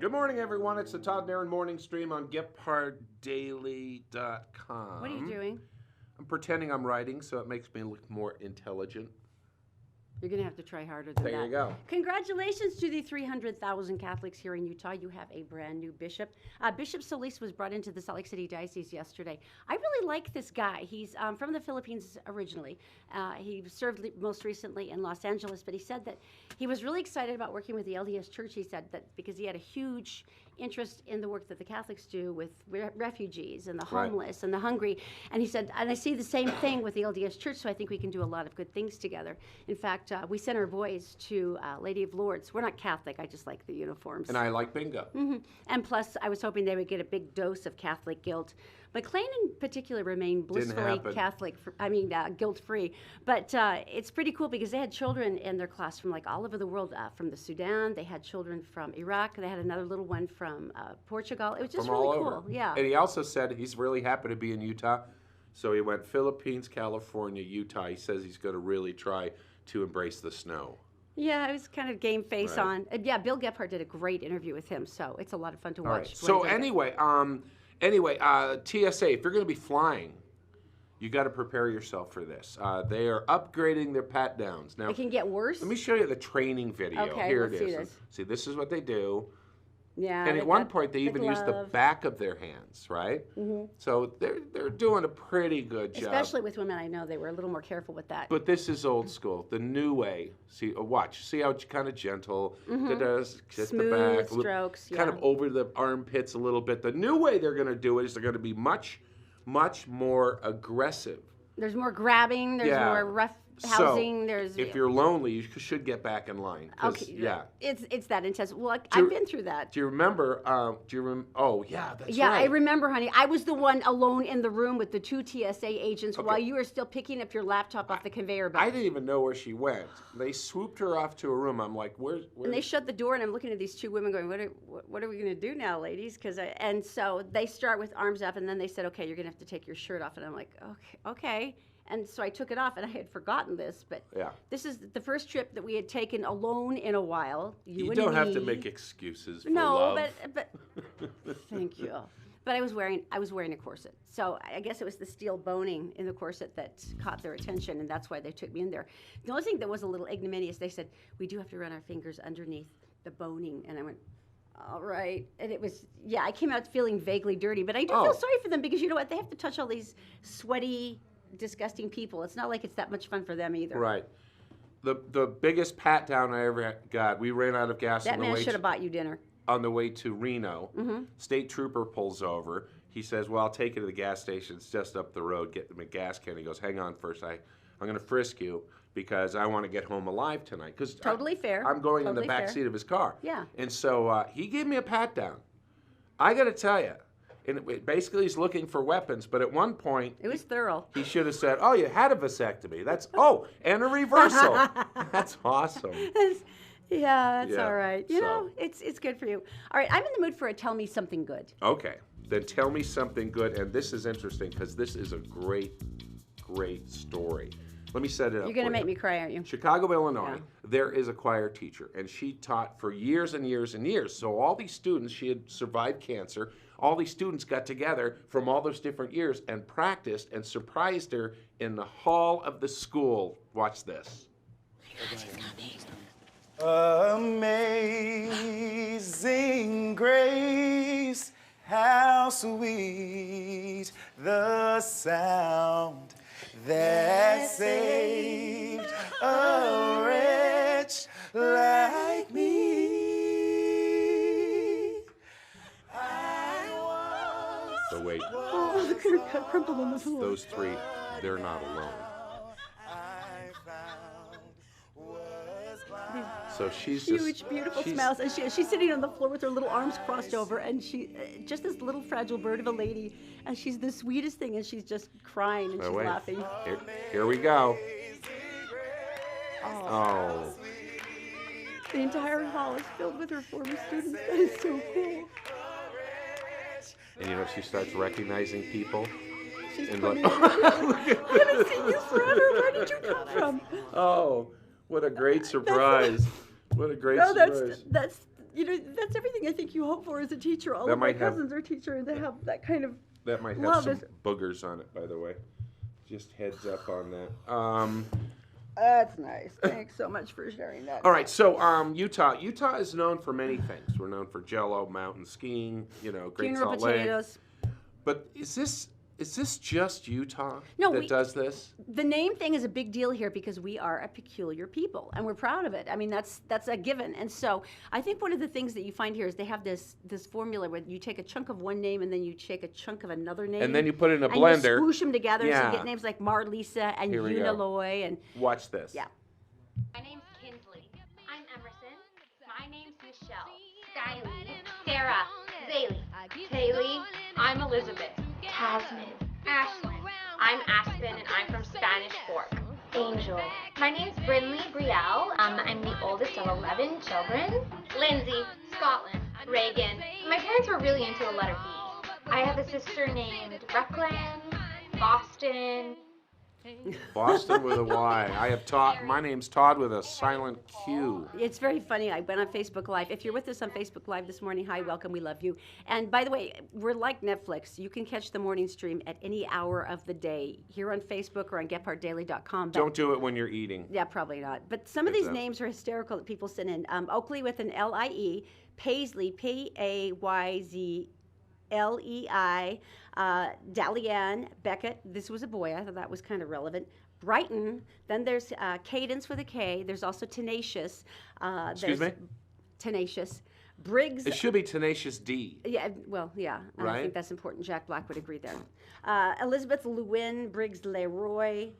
Good morning, everyone. It's the Todd and Erin morning stream on GephartDaily.com. What are you doing? I'm pretending I'm writing so it makes me look more intelligent. You're going to have to try harder than that. There you go. Congratulations to the 300,000 Catholics here in Utah. You have a brand new bishop. Bishop Solis was brought into the Salt Lake City Diocese yesterday. I really like this guy. He's from the Philippines originally. He served most recently in Los Angeles, but he said that he was really excited about working with the LDS Church. He said that because he had a huge interest in the work that the Catholics do with refugees and the homeless and the hungry. And he said, and I see the same thing with the LDS Church, so I think we can do a lot of good things together. In fact, we sent our boys to Lady of Lourdes. We're not Catholic, I just like the uniforms. And I like bingo. Mm-hmm. And plus, I was hoping they would get a big dose of Catholic guilt. McLean in particular remained blissfully Catholic, guilt-free. But it's pretty cool because they had children in their class from like all over the world, from the Sudan. They had children from Iraq. They had another little one from Portugal. It was just really cool. Yeah. And he also said he's really happy to be in Utah. So he went Philippines, California, Utah. He says he's going to really try to embrace the snow. Yeah, it was kind of game face on. Yeah, Bill Gephardt did a great interview with him, so it's a lot of fun to watch. Right. So anyway, TSA, if you're going to be flying, you got to prepare yourself for this. They are upgrading their pat downs. Now, it can get worse? Let me show you the training video. Okay, Here let's it is. see this. See, this is what they do. Yeah. And at one point, they even use the back of their hands, right? Mm-hmm. So they're doing a pretty good job. Especially with women, I know they were a little more careful with that. But this is old school, the new way. See, watch. See how it's kind of gentle. Just smooth the back, strokes. kind of over the armpits a little bit. The new way they're going to do it is they're going to be much, much more aggressive. There's more grabbing. There's more rough housing. So, if you're lonely, you should get back in line. Okay. Yeah. It's that intense. Well, I've been through that. Do you remember? Oh, yeah, that's right. Yeah, I remember, honey. I was the one alone in the room with the two TSA agents while you were still picking up your laptop off the conveyor belt. I didn't even know where she went. They swooped her off to a room. I'm like, where? And they shut the door, and I'm looking at these two women going, what are we going to do now, ladies? And so they start with arms up, and then they said, okay, you're going to have to take your shirt off. And I'm like, okay. And so I took it off, and I had forgotten this, but this is the first trip that we had taken alone in a while. You don't have to make excuses for love. but thank you. But I was wearing a corset, so I guess it was the steel boning in the corset that caught their attention, and that's why they took me in there. The only thing that was a little ignominious, they said, we do have to run our fingers underneath the boning, and I went, all right. And it was, I came out feeling vaguely dirty, but I do feel sorry for them because you know what? They have to touch all these sweaty, disgusting people. It's not like it's that much fun for them either. Right. The biggest pat down I ever got, we ran out of gas that man should have bought you dinner. On the way to Reno. State trooper pulls over. He says, well, I'll take you to the gas station. It's just up the road. Get them a gas can. He goes, hang on first. I'm going to frisk you because I want to get home alive tonight. Totally fair. I'm going in the back seat of his car. Yeah. And so he gave me a pat down. I got to tell you, and basically he's looking for weapons, but at one point... It was thorough. He should have said, oh, you had a vasectomy. And a reversal. That's awesome. That's all right. You know, it's good for you. All right, I'm in the mood for a Tell Me Something Good. Okay, then tell me something good, and this is interesting because this is a great, great story. Let me set it up. You're going to make me cry, aren't you? Chicago, Illinois, there is a choir teacher, and she taught for years and years and years. So all these students, she had survived cancer, all these students got together from all those different years and practiced and surprised her in the hall of the school. Watch this. Amazing grace, how sweet the sound that saved a wretch like me. So wait, look at her crumpled on the floor. Those three, they're not alone. So she's huge, beautiful smiles, and she's sitting on the floor with her little arms crossed over, and she just this little fragile bird of a lady, and she's the sweetest thing, and she's just crying and she's laughing. Here we go. Oh. The entire hall is filled with her former students. That is so cool. And you know, she starts recognizing people. She's funny. I haven't seen you forever. Where did you come from? Oh, what a great surprise. What a great surprise. that's everything I think you hope for as a teacher. All That of my might have- cousins are teachers, and they have that kind of That might have love. some boogers on it, by the way. Just heads up on that. That's nice. Thanks so much for sharing that. All right, so Utah is known for many things. We're known for Jello, mountain skiing, Great Funeral Salt Lake. potatoes. But is this just Utah No, that does this? The name thing is a big deal here because we are a peculiar people, and we're proud of it. I mean, that's a given. And so I think one of the things that you find here is they have this formula where you take a chunk of one name and then you take a chunk of another name. And then you put it in a and blender. you swoosh them together so Yeah. you get names like Marlisa and Here we go. Unaloy and Watch this. yeah. My name's Kinsley. I'm Emerson. My name's Michelle. Skylee. Sarah. Zaylee. Kaylee. I'm Elizabeth. Tasman. Ashlyn. I'm Aspen and I'm from Spanish Fork. Angel. My name's Brinley Brielle. I'm the oldest of 11 children. Lindsay. Scotland. Reagan. My parents were really into the letter B. I have a sister named Brooklyn. Boston. Boston with a Y. I have Todd. My name's Todd with a silent Q. It's very funny. I went on Facebook Live. If you're with us on Facebook Live this morning, hi, welcome. We love you. And by the way, we're like Netflix. You can catch the morning stream at any hour of the day here on Facebook or on GephartDaily.com. Don't do it when you're eating. Yeah, probably not. But some of these names are hysterical that people send in. Oakley with an L-I-E, Paisley, P-A-Y-Z-L-E-I, Dalian, Beckett, this was a boy, I thought that was kind of relevant. Brighton, then there's Cadence with a K, there's also Tenacious. Excuse me? Tenacious. Briggs. It should be Tenacious D. Yeah, well, yeah, I Right? think that's important. Jack Black would agree there. Elizabeth Lewin, Briggs Leroy,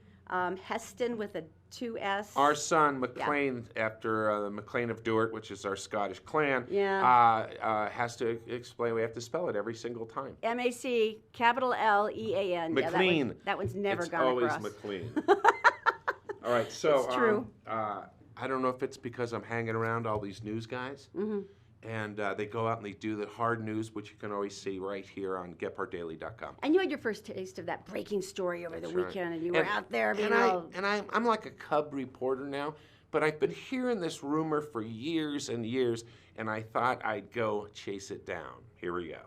Heston with a 2S. Our son, McLean, after the McLean of Duart, which is our Scottish clan, has to explain. We have to spell it every single time. M-A-C, capital L-E-A-N. McLean. Yeah, that one's never It's gone always across. McLean. All right, so It's true. I don't know if it's because I'm hanging around all these news guys, and they go out and they do the hard news, which you can always see right here on GephartDaily.com. And you had your first taste of that breaking story over the weekend, and you were out there being I'm like a cub reporter now, but I've been hearing this rumor for years and years, and I thought I'd go chase it down. Here we go.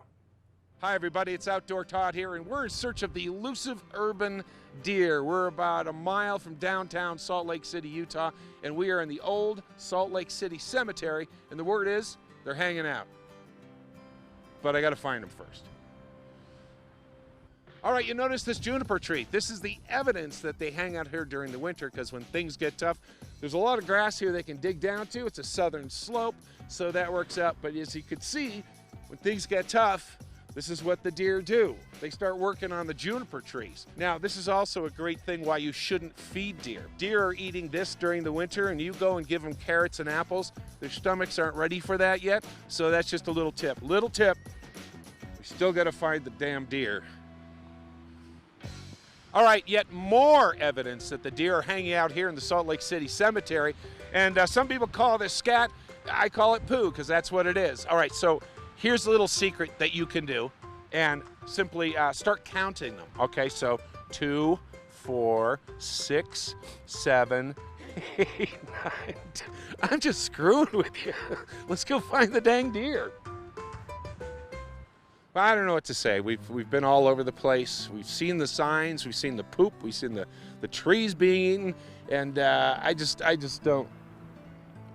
Hi, everybody. It's Outdoor Todd here, and we're in search of the elusive urban deer. We're about a mile from downtown Salt Lake City, Utah, and we are in the old Salt Lake City Cemetery, and the word is they're hanging out. But I got to find them first. All right, you notice this juniper tree. This is the evidence that they hang out here during the winter, because when things get tough, there's a lot of grass here they can dig down to. It's a southern slope, so that works out. But as you can see, when things get tough, this is what the deer do. They start working on the juniper trees. Now, this is also a great thing why you shouldn't feed deer. Deer are eating this during the winter, and you go and give them carrots and apples. Their stomachs aren't ready for that yet, so that's just a little tip. Little tip, we still gotta find the damn deer. All right, yet more evidence that the deer are hanging out here in the Salt Lake City Cemetery. And some people call this scat. I call it poo, because that's what it is. All right, so here's a little secret that you can do, and simply start counting them. Okay, so 2, 4, 6, 7, 8, 9. 10. I'm just screwing with you. Let's go find the dang deer. Well, I don't know what to say. We've been all over the place. We've seen the signs. We've seen the poop. We've seen the trees being eaten, and I just don't.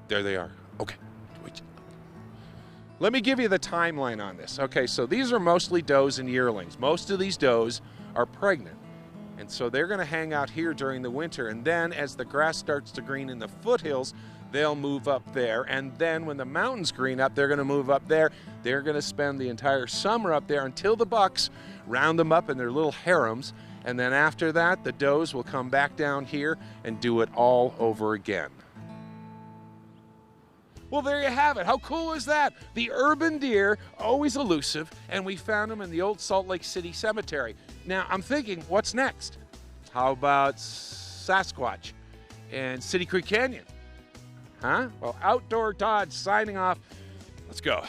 There they are. Okay. Wait. Let me give you the timeline on this. Okay, so these are mostly does and yearlings. Most of these does are pregnant, and so they're going to hang out here during the winter, and then as the grass starts to green in the foothills, they'll move up there, and then when the mountains green up, they're going to move up there. They're going to spend the entire summer up there until the bucks round them up in their little harems, and then after that, the does will come back down here and do it all over again. Well, there you have it. How cool is that? The urban deer, always elusive, and we found them in the old Salt Lake City Cemetery. Now, I'm thinking, what's next? How about Sasquatch and City Creek Canyon? Huh? Well, Outdoor Todd signing off. Let's go.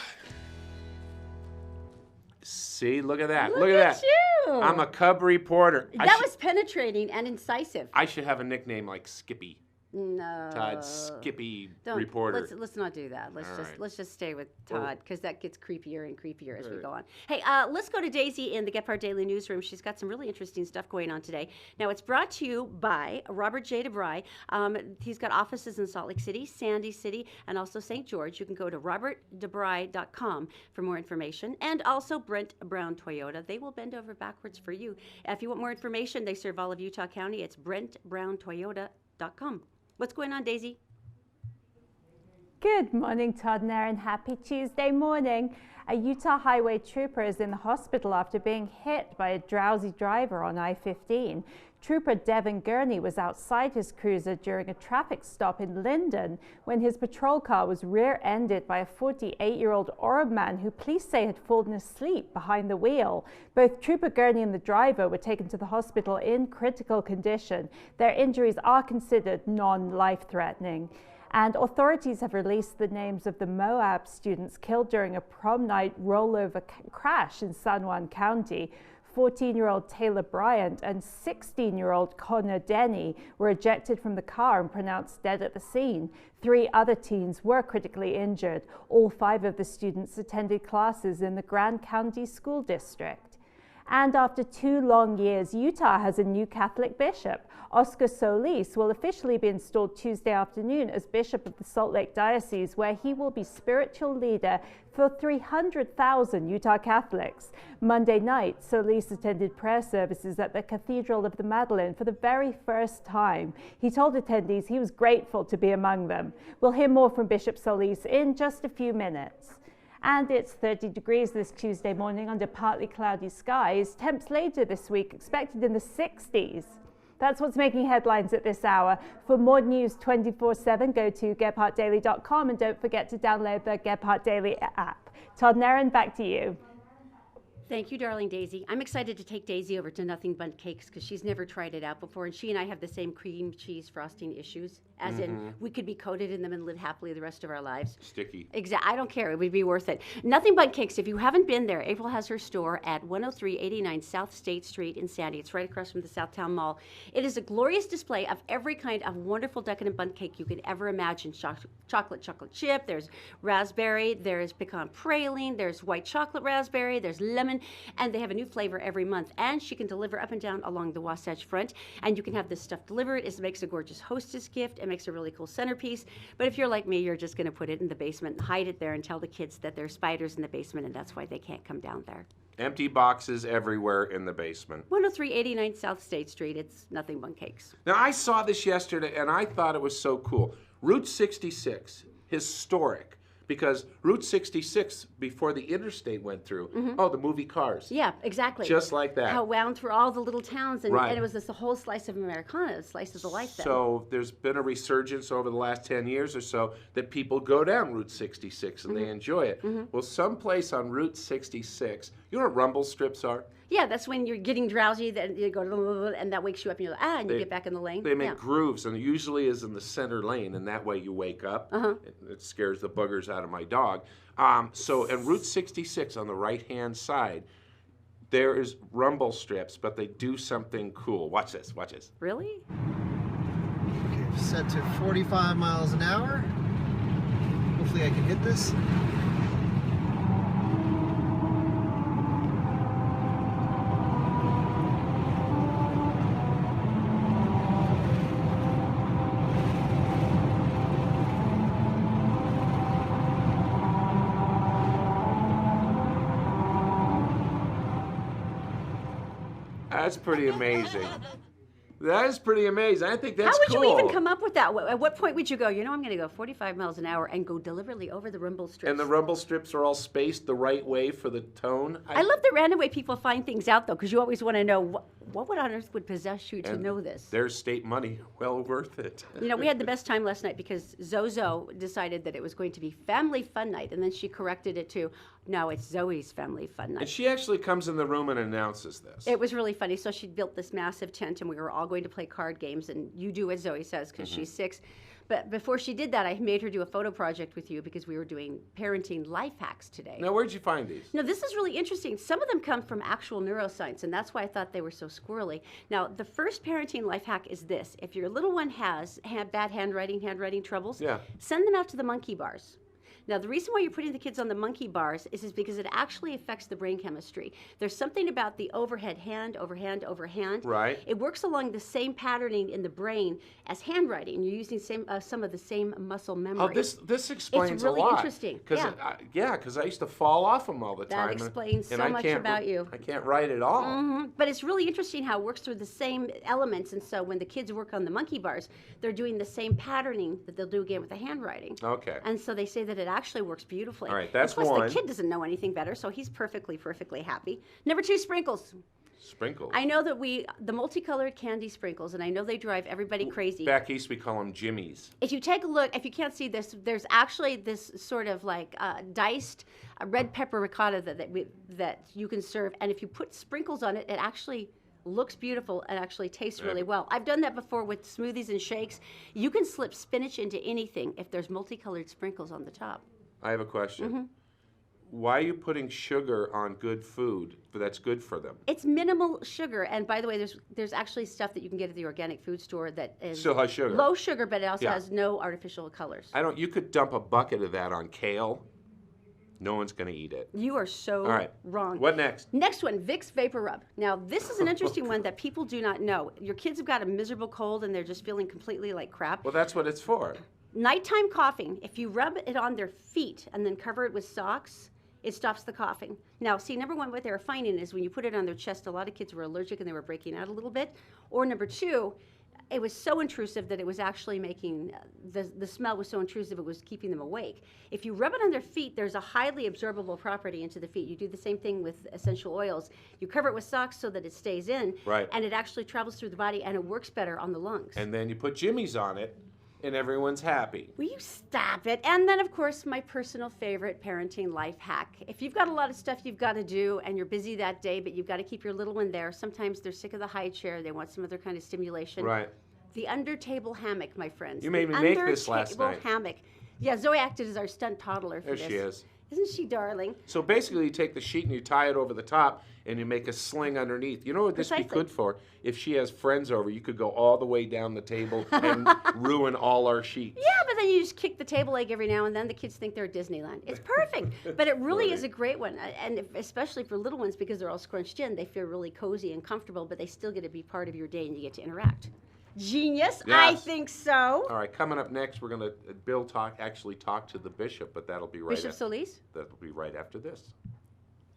See, look at that. Look at that. You. I'm a cub reporter. That was penetrating and incisive. I should have a nickname like Skippy. No. Todd's skippy Don't, reporter. Let's not do that. All right. Let's just stay with Todd because that gets creepier and creepier as we Right. go on. Hey, let's go to Daisy in the Gephardt Daily newsroom. She's got some really interesting stuff going on today. Now it's brought to you by Robert J. DeBry. He's got offices in Salt Lake City, Sandy City, and also St. George. You can go to robertdebry.com for more information, and also Brent Brown Toyota. They will bend over backwards for you. If you want more information, they serve all of Utah County. It's brentbrowntoyota.com. What's going on, Daisy? Good morning, Todd and Erin. Happy Tuesday morning. A Utah highway trooper is in the hospital after being hit by a drowsy driver on I-15. Trooper Devin Gurney was outside his cruiser during a traffic stop in Linden when his patrol car was rear-ended by a 48-year-old Orab man who police say had fallen asleep behind the wheel. Both Trooper Gurney and the driver were taken to the hospital in critical condition. Their injuries are considered non-life-threatening. And authorities have released the names of the Moab students killed during a prom night rollover crash in San Juan County. 14-year-old Taylor Bryant and 16-year-old Connor Denny were ejected from the car and pronounced dead at the scene. 3 other teens were critically injured. All 5 of the students attended classes in the Grand County School District. And after 2 long years, Utah has a new Catholic bishop. Oscar Solis will officially be installed Tuesday afternoon as Bishop of the Salt Lake Diocese, where he will be spiritual leader for 300,000 Utah Catholics. Monday night, Solis attended prayer services at the Cathedral of the Madeleine for the very first time. He told attendees he was grateful to be among them. We'll hear more from Bishop Solis in just a few minutes. And it's 30 degrees this Tuesday morning under partly cloudy skies. Temps later this week expected in the 60s. That's what's making headlines at this hour. For more news 24/7, go to GephartDaily.com and don't forget to download the Gephardt Daily app. Todd and Erin, back to you. Thank you, darling Daisy. I'm excited to take Daisy over to Nothing Bundt Cakes because she's never tried it out before, and she and I have the same cream cheese frosting issues, as in we could be coated in them and live happily the rest of our lives. Sticky. Exactly. I don't care. It would be worth it. Nothing Bundt Cakes. If you haven't been there, April has her store at 10389 South State Street in Sandy. It's right across from the Southtown Mall. It is a glorious display of every kind of wonderful decadent bundt cake you could ever imagine. Chocolate chip. There's raspberry. There's pecan praline. There's white chocolate raspberry. There's lemon. And they have a new flavor every month. And she can deliver up and down along the Wasatch Front. And you can have this stuff delivered. It makes a gorgeous hostess gift. It makes a really cool centerpiece. But if you're like me, you're just going to put it in the basement and hide it there and tell the kids that there are spiders in the basement and that's why they can't come down there. Empty boxes everywhere in the basement. 10389 South State Street. It's Nothing Bundt Cakes. Now, I saw this yesterday, and I thought it was so cool. Route 66, historic, because Route 66, before the interstate went through, the movie Cars. Yeah, exactly. Just like that. How it wound through all the little towns, and, Right. and it was this whole slice of Americana, a slice of the life then. So there's been a resurgence over the last 10 years or so that people go down Route 66 and they enjoy it. Well, someplace on Route 66, you know what rumble strips are? Yeah, that's when you're getting drowsy, then you go, and that wakes you up, and you're like, and you get back in the lane. They make Yeah. grooves, and it usually is in the center lane, and that way you wake up. It scares the buggers out of my dog. So in Route 66 on the right-hand side, there is rumble strips, but they do something cool. Watch this, watch this. Really? Okay, set to 45 miles an hour. Hopefully I can hit this. That's pretty amazing. That is pretty amazing. I think that's How would cool. you even come up with that? At what point would you go, I'm going to go 45 miles an hour and go deliberately over the rumble strips? And the rumble strips are all spaced the right way for the tone. I love the random way people find things out, though, because you always want to know what on earth would possess you to And know this. There's state money well worth it. We had the best time last night because Zozo decided that it was going to be Family Fun Night, and then she corrected it to, no, it's Zoe's Family Fun Night. And she actually comes in the room and announces this. It was really funny. So she built this massive tent, and we were all going to play card games, and you do as Zoe says because she's 6. But before she did that, I made her do a photo project with you because we were doing parenting life hacks today. Now, where'd you find these? Now, this is really interesting. Some of them come from actual neuroscience, and that's why I thought they were so squirrely. Now, the first parenting life hack is this. If your little one has bad handwriting troubles, send them out to the monkey bars. Now, the reason why you're putting the kids on the monkey bars is because it actually affects the brain chemistry. There's something about the overhead hand, overhand, overhand. Right. It works along the same patterning in the brain as handwriting. You're using some of the same muscle memory. Oh, this explains it's really a lot. Interesting. Because I used to fall off them all the time. That explains so much about you. I can't write at all. Mm-hmm. But it's really interesting how it works through the same elements. And so when the kids work on the monkey bars, they're doing the same patterning that they'll do again with the handwriting. Okay. And so they say that it actually works beautifully. All right, that's of course, one. The kid doesn't know anything better, so he's perfectly happy. Number 2, sprinkles. Sprinkles. I know that the multicolored candy sprinkles, and I know they drive everybody crazy. Back east, we call them Jimmies. If you take a look, if you can't see this, there's actually this sort of like diced red pepper ricotta that you can serve, and if you put sprinkles on it, it actually looks beautiful and actually tastes really well. I've done that before with smoothies and shakes. You can slip spinach into anything if there's multicolored sprinkles on the top. I have a question. Mm-hmm. Why are you putting sugar on good food that's good for them? It's minimal sugar, and by the way, there's actually stuff that you can get at the organic food store that is Still has sugar. low sugar, but it also has no artificial colors. You could dump a bucket of that on kale. No one's going to eat it. You are so wrong. What next? Next one, Vicks Vapor Rub. Now, this is an interesting one that people do not know. Your kids have got a miserable cold and they're just feeling completely like crap. Well, that's what it's for. Nighttime coughing, if you rub it on their feet and then cover it with socks, it stops the coughing. Now, see, number 1, what they were finding is when you put it on their chest, a lot of kids were allergic and they were breaking out a little bit. Or number 2, it was so intrusive that it was actually making, the smell was so intrusive it was keeping them awake. If you rub it on their feet, there's a highly absorbable property into the feet. You do the same thing with essential oils. You cover it with socks so that it stays in, and it actually travels through the body and it works better on the lungs. And then you put Jimmy's on it, and everyone's happy. Will you stop it? And then, of course, my personal favorite parenting life hack. If you've got a lot of stuff you've got to do and you're busy that day, but you've got to keep your little one there, sometimes they're sick of the high chair, they want some other kind of stimulation. Right. The under-table hammock, my friends. You made me make this last night. Under-table hammock. Yeah, Zoe acted as our stunt toddler for this. There she is. Isn't she darling? So basically, you take the sheet and you tie it over the top, and you make a sling underneath. You know what this would be good for? If she has friends over, you could go all the way down the table and ruin all our sheets. Yeah, but then you just kick the table leg every now and then. The kids think they're at Disneyland. It's perfect, but it really is a great one, and especially for little ones because they're all scrunched in. They feel really cozy and comfortable, but they still get to be part of your day and you get to interact. Genius, Yes. I think so. All right, coming up next, we're going to actually talk to the bishop, but that'll be right. Bishop Solis? That'll be right after this.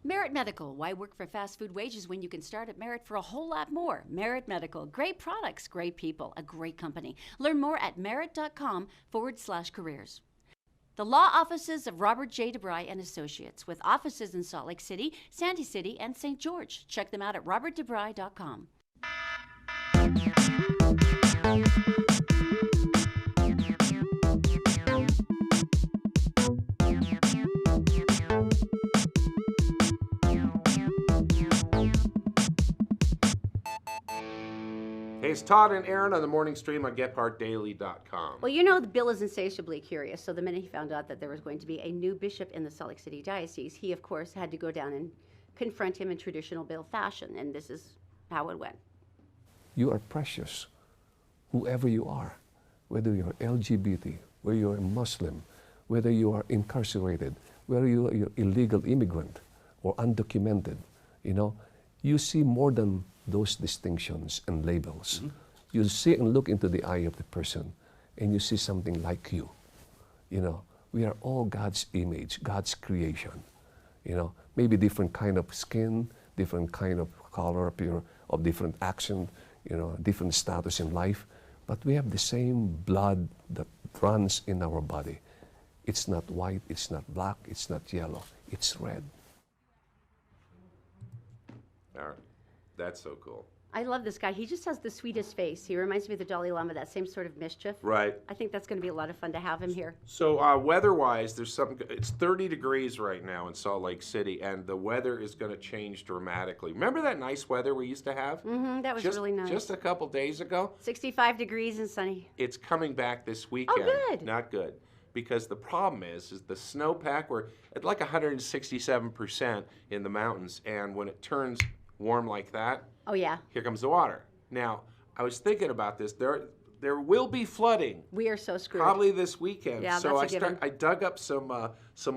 Merit Medical. Why work for fast food wages when you can start at Merit for a whole lot more? Merit Medical. Great products, great people, a great company. Learn more at merit.com/careers. The law offices of Robert J. DeBry and Associates, with offices in Salt Lake City, Sandy City, and St. George. Check them out at robertdebry.com. Hey, it's Todd and Erin on the morning stream on GephartDaily.com. Well, you know, Bill is insatiably curious, so the minute he found out that there was going to be a new bishop in the Salt Lake City Diocese, he, of course, had to go down and confront him in traditional Bill fashion, and this is how it went. You are precious, whoever you are, whether you're LGBT, whether you're a Muslim, whether you are incarcerated, whether you're an illegal immigrant or undocumented, you see more than those distinctions and labels. Mm-hmm. You see and look into the eye of the person and you see something like you. We are all God's image, God's creation. Maybe different kind of skin, different kind of color, of different accent, different status in life, but we have the same blood that runs in our body. It's not white, it's not black, it's not yellow, it's red. All right. That's so cool. I love this guy. He just has the sweetest face. He reminds me of the Dalai Lama, that same sort of mischief. Right. I think that's going to be a lot of fun to have him here. So weather-wise, there's something. It's 30 degrees right now in Salt Lake City, and the weather is going to change dramatically. Remember that nice weather we used to have? Mm-hmm, that was really nice. Just a couple days ago. 65 degrees and sunny. It's coming back this weekend. Oh, good. Not good. Because the problem is the snowpack, we're at like 167% in the mountains, and when it turns warm like that, oh yeah, here comes the water. Now, I was thinking about this. There will be flooding. We are so screwed. Probably this weekend. Yeah, so that's a given. I dug up some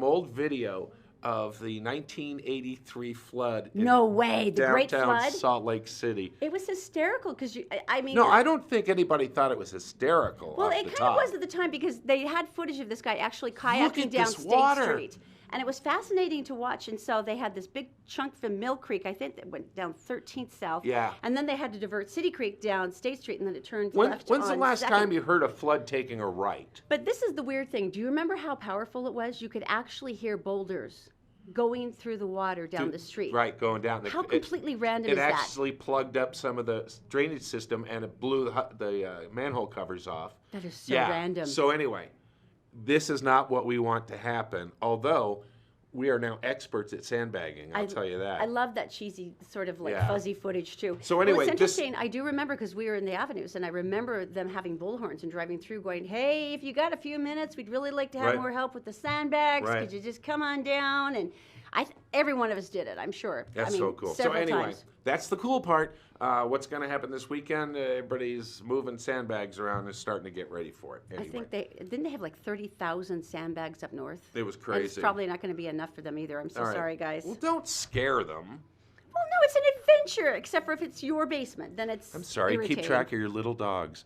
old video of the 1983 flood. No way, the Great downtown Flood? Salt Lake City. It was hysterical because I mean. No, I don't think anybody thought it was hysterical. Well, off it the kind top. of was at the time because they had footage of this guy actually Look kayaking at down this State water. Street. And it was fascinating to watch. And so they had this big chunk from Mill Creek, I think, that went down 13th South. Yeah. And then they had to divert City Creek down State Street, and then it turned When's left the on last 2nd. time you heard a flood taking a right? But this is the weird thing. Do you remember how powerful it was? You could actually hear boulders going through the water down the street. Right, going down. How completely random It is that? actually plugged up some of the drainage system, and it blew the manhole covers off. That is so Yeah. random. So anyway, this is not what we want to happen, although we are now experts at sandbagging, I'll tell you that. I love that cheesy sort of like Yeah. fuzzy footage too. So anyway, well, it's interesting. I do remember because we were in the avenues, and I remember them having bullhorns and driving through, going, "Hey, if you got a few minutes, we'd really like to have Right. more help with the sandbags. Right. Could you just come on down?" And every one of us did it, I'm sure. That's I mean, so cool. So several anyway, times. that's the cool part. What's going to happen this weekend? Everybody's moving sandbags around and starting to get ready for it. Anyway. I think they have like 30,000 sandbags up north. It was And crazy. it's probably not going to be enough for them either. I'm so All right. sorry, guys. Well, don't scare them. Well, no, it's an adventure, except for if it's your basement, then it's I'm sorry. irritating. Keep track of your little dogs.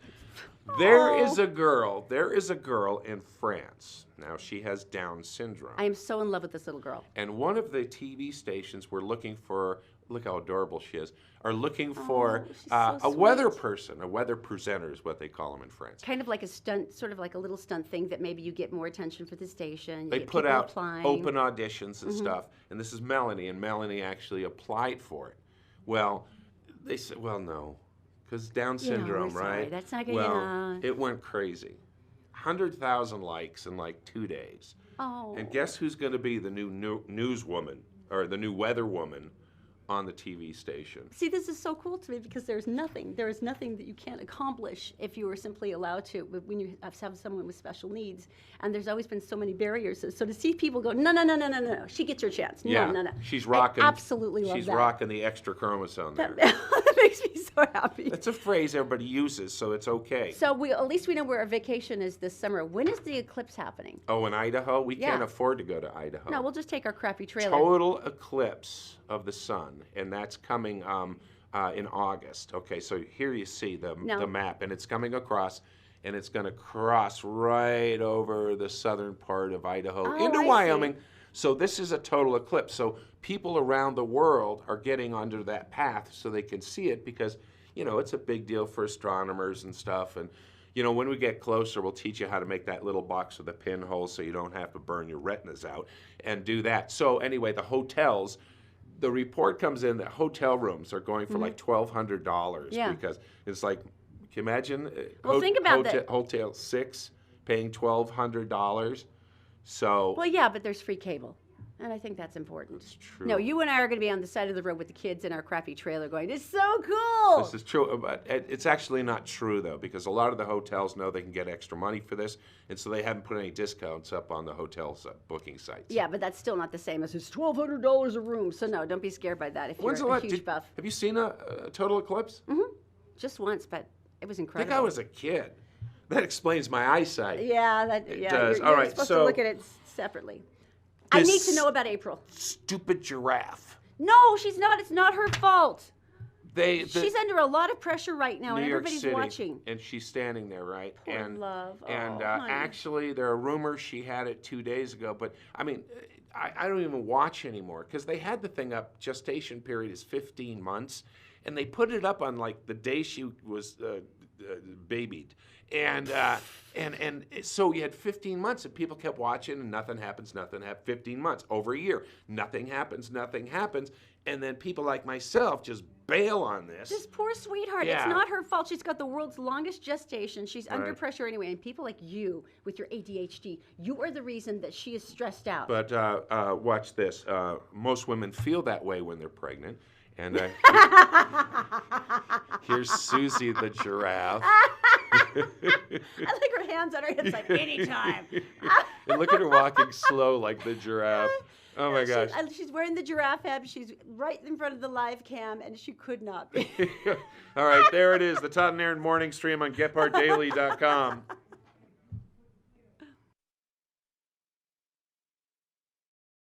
There Oh. is a girl in France. Now she has Down syndrome. I am so in love with this little girl. And one of the TV stations were looking for, look how adorable she is, are looking for she's so a weather sweet. person, a weather presenter is what they call them in France. Kind of like a stunt, sort of like a little stunt thing that maybe you get more attention for the station. You They get put people out applying. open auditions and stuff, and this is Melanie, and Melanie actually applied for it. Well, they said, well, no, because Down Yeah, we're syndrome, sorry. right? That's not gonna- Well, yeah. it went crazy. 100,000 likes in like 2 days. Oh. And guess who's going to be the new newswoman, or the new weather woman on the TV station? See, this is so cool to me because there is nothing that you can't accomplish if you were simply allowed to when you have someone with special needs. And there's always been so many barriers. So to see people go, no, she gets her chance. No. She's I rocking. absolutely love She's that. rocking the extra chromosome there. That makes me so happy. That's a phrase everybody uses, so it's okay. So at least we know where our vacation is this summer. When is the eclipse happening? Oh, in Idaho? We can't Yeah. afford to go to Idaho. No, we'll just take our crappy trailer. Total eclipse of the sun, and that's coming in August. Okay, so here you see the map, and it's coming across, and it's going to cross right over the southern part of Idaho into I see. Wyoming. So this is a total eclipse. So people around the world are getting under that path so they can see it because, it's a big deal for astronomers and stuff. And, when we get closer, we'll teach you how to make that little box with a pinhole so you don't have to burn your retinas out and do that. So anyway, the hotels, the report comes in that hotel rooms are going for like $1,200 Yeah. because it's like, can you imagine? Well, think about that. Hotel 6 paying $1,200. So Well, yeah, but there's free cable. And I think that's important. It's true. No, you and I are going to be on the side of the road with the kids in our crappy trailer going, it's so cool. This is true, but it's actually not true, though, because a lot of the hotels know they can get extra money for this, and so they haven't put any discounts up on the hotel's booking sites. Yeah, but that's still not the same as it's $1,200 a room. So no, don't be scared by that if When's you're the a last? huge buff. Have you seen a total eclipse? Just once, but it was I incredible. think I was a kid. That explains my eyesight. Yeah, does. You're, All you're right, supposed so to look at it separately. I need to know about April. Stupid giraffe. No, she's not. It's not her fault. She's under a lot of pressure right now, New and York everybody's City, watching. and she's standing there, right? Poor love. And Oh, honey. actually, there are rumors she had it 2 days ago, but I mean, I don't even watch anymore because they had the thing up. Gestation period is 15 months, and they put it up on like the day she was babied, And so you had 15 months, and people kept watching, and nothing happens, 15 months, over a year. Nothing happens. And then people like myself just bail on this. This poor sweetheart. Yeah. It's not her fault. She's got the world's longest gestation. She's under pressure anyway. And people like you, with your ADHD, you are the reason that she is stressed out. But watch this. Most women feel that way when they're pregnant. And here's Susie the giraffe. I like her hands on her hips like, anytime. And look at her walking slow like the giraffe. Oh my gosh. She's wearing the giraffe head. She's right in front of the live cam, and she could not be. All right, there it is. The Todd and Erin morning stream on GephartDaily.com.